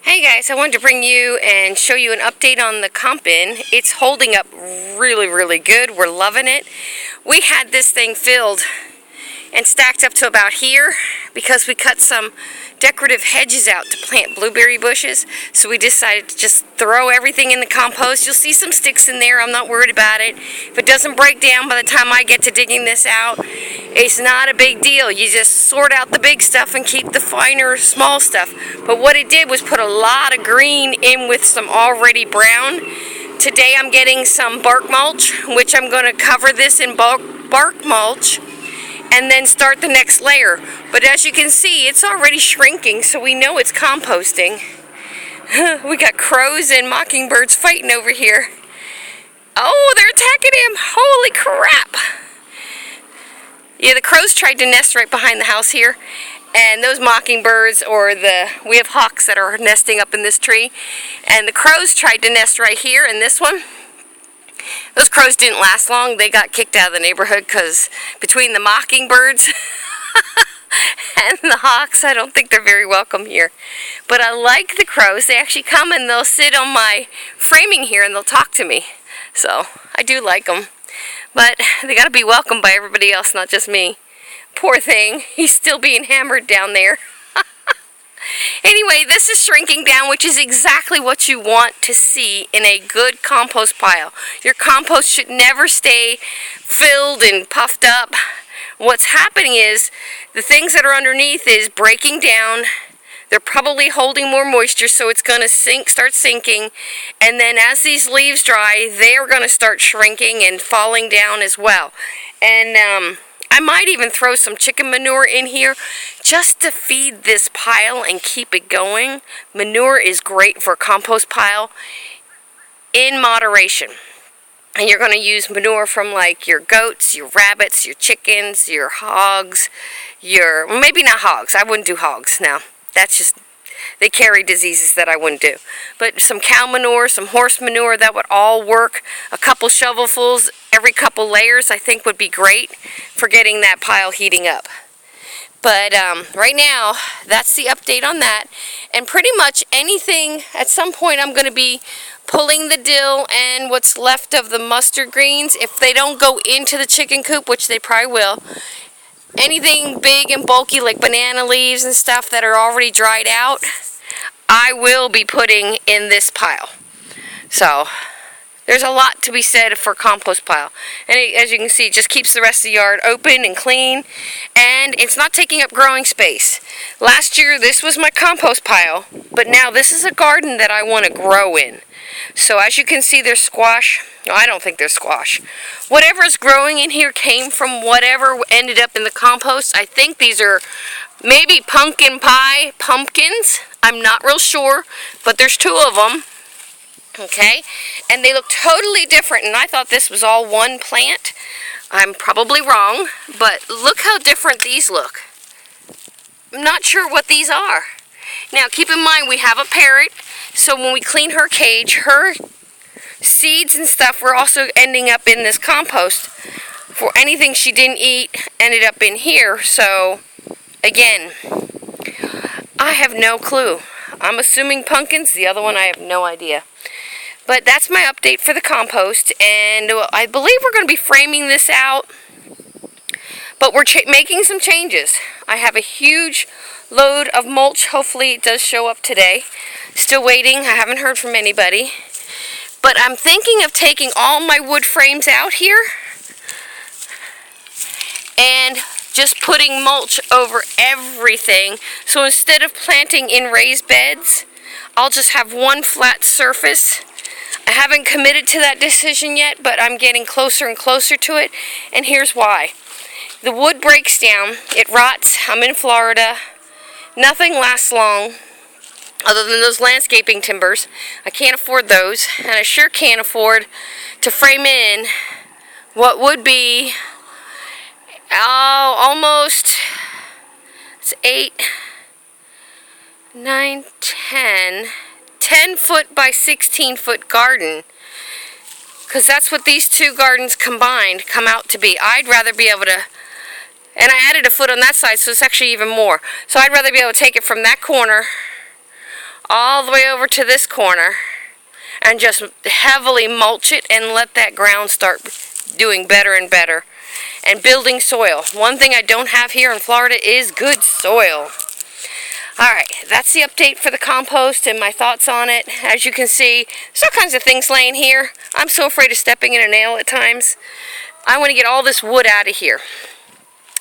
Hey guys, I wanted to bring you and show you an update on the comp bin. It's holding up really good. We're loving it. We had this thing filled and stacked up to about here because we cut some decorative hedges out to plant blueberry bushes. So we decided to just throw everything in the compost. You'll see some sticks in there. I'm not worried about it. If it doesn't break down by the time I get to digging this out, it's not a big deal. You just sort out the big stuff and keep the finer, small stuff. But what it did was put a lot of green in with some already brown. Today I'm getting some bark mulch, which I'm going to cover this in bark mulch and then start the next layer. But as you can see, it's already shrinking, so we know it's composting. We got crows and mockingbirds fighting over here. Oh, they're attacking him! Holy crap! Yeah, the crows tried to nest right behind the house here, and those mockingbirds, we have hawks that are nesting up in this tree, and the crows tried to nest right here in this one. Those crows didn't last long. They got kicked out of the neighborhood because between the mockingbirds and the hawks, I don't think they're very welcome here. But I like the crows. They actually come and they'll sit on my framing here and they'll talk to me. So I do like them. But they got to be welcomed by everybody else, not just me. Poor thing. He's still being hammered down there. Anyway, this is shrinking down, which is exactly what you want to see in a good compost pile. Your compost should never stay filled and puffed up. What's happening is the things that are underneath is breaking down. They're probably holding more moisture, so it's going to start sinking. And then as these leaves dry, they're going to start shrinking and falling down as well. And I might even throw some chicken manure in here just to feed this pile and keep it going. Manure is great for a compost pile in moderation. And you're going to use manure from like your goats, your rabbits, your chickens, your hogs, well, maybe not hogs. I wouldn't do hogs now. That's just, they carry diseases that I wouldn't do. But some cow manure, some horse manure, that would all work. A couple shovelfuls every couple layers I think would be great for getting that pile heating up. But right now, that's the update on that. And pretty much anything, at some point I'm going to be pulling the dill and what's left of the mustard greens. If they don't go into the chicken coop, which they probably will, anything big and bulky like banana leaves and stuff that are already dried out, I will be putting in this pile. So there's a lot to be said for compost pile. And as you can see, it just keeps the rest of the yard open and clean. And it's not taking up growing space. Last year, this was my compost pile. But now this is a garden that I want to grow in. So as you can see, there's squash. No, I don't think there's squash. Whatever's growing in here came from whatever ended up in the compost. I think these are maybe pumpkin pie pumpkins. I'm not real sure. But there's 2 of them. Okay, and they look totally different, and I thought this was all one plant. I'm probably wrong, but look how different these look. I'm not sure what these are. Now, keep in mind, we have a parrot, so when we clean her cage, her seeds and stuff were also ending up in this compost. For anything she didn't eat ended up in here, so again, I have no clue. I'm assuming pumpkins, the other one I have no idea. But that's my update for the compost, and I believe we're going to be framing this out, but we're making some changes. I have a huge load of mulch. Hopefully it does show up today. Still waiting. I haven't heard from anybody. But I'm thinking of taking all my wood frames out here and just putting mulch over everything. So instead of planting in raised beds, I'll just have one flat surface. I haven't committed to that decision yet, but I'm getting closer and closer to it, and here's why. The wood breaks down, it rots. I'm in Florida. Nothing lasts long other than those landscaping timbers. I can't afford those, and I sure can't afford to frame in what would be almost, it's 8, 9, 10 foot by 16 foot garden, because that's what these 2 gardens combined come out to be. I'd rather be able to, and I added a foot on that side, so it's actually even more. So I'd rather be able to take it from that corner all the way over to this corner and just heavily mulch it and let that ground start doing better and better. And building soil. One thing I don't have here in Florida is good soil. Alright, that's the update for the compost and my thoughts on it. As you can see, there's all kinds of things laying here. I'm so afraid of stepping in a nail at times. I want to get all this wood out of here.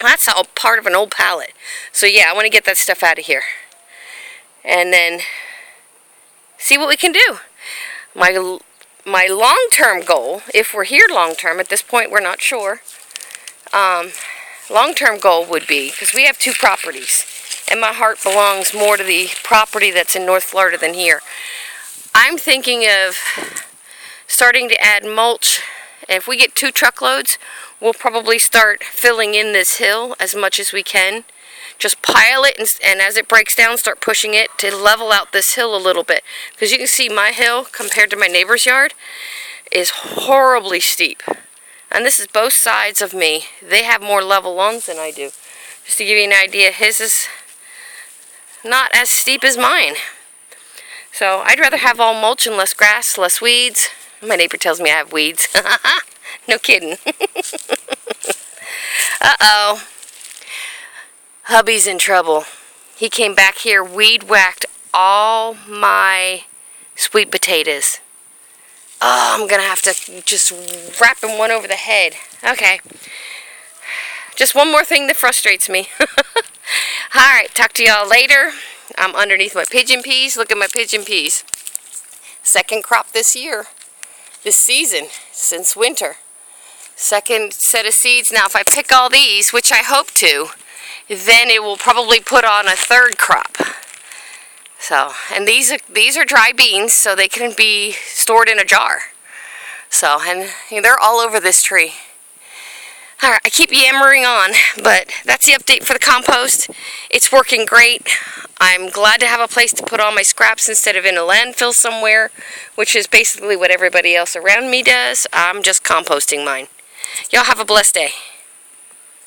That's all part of an old pallet. So yeah, I want to get that stuff out of here. And then see what we can do. My long-term goal, if we're here long-term, at this point we're not sure, long-term goal would be, because we have 2 properties, and my heart belongs more to the property that's in North Florida than here. I'm thinking of starting to add mulch. If we get 2 truckloads, we'll probably start filling in this hill as much as we can. Just pile it, and as it breaks down, start pushing it to level out this hill a little bit. Because you can see my hill, compared to my neighbor's yard, is horribly steep. And this is both sides of me. They have more level lawns than I do. Just to give you an idea, his is not as steep as mine. So I'd rather have all mulch and less grass, less weeds. My neighbor tells me I have weeds. No kidding. Uh-oh. Hubby's in trouble. He came back here, weed whacked all my sweet potatoes. Oh, I'm gonna have to just wrap him one over the head. Okay. Just one more thing that frustrates me. Alright, talk to y'all later. I'm underneath my pigeon peas. Look at my pigeon peas. Second crop this year. This season, since winter. Second set of seeds. Now, if I pick all these, which I hope to, then it will probably put on a 3rd crop. So, and these are dry beans, so they can be stored in a jar. So, and you know, they're all over this tree. Alright, I keep yammering on, but that's the update for the compost. It's working great. I'm glad to have a place to put all my scraps instead of in a landfill somewhere, which is basically what everybody else around me does. I'm just composting mine. Y'all have a blessed day.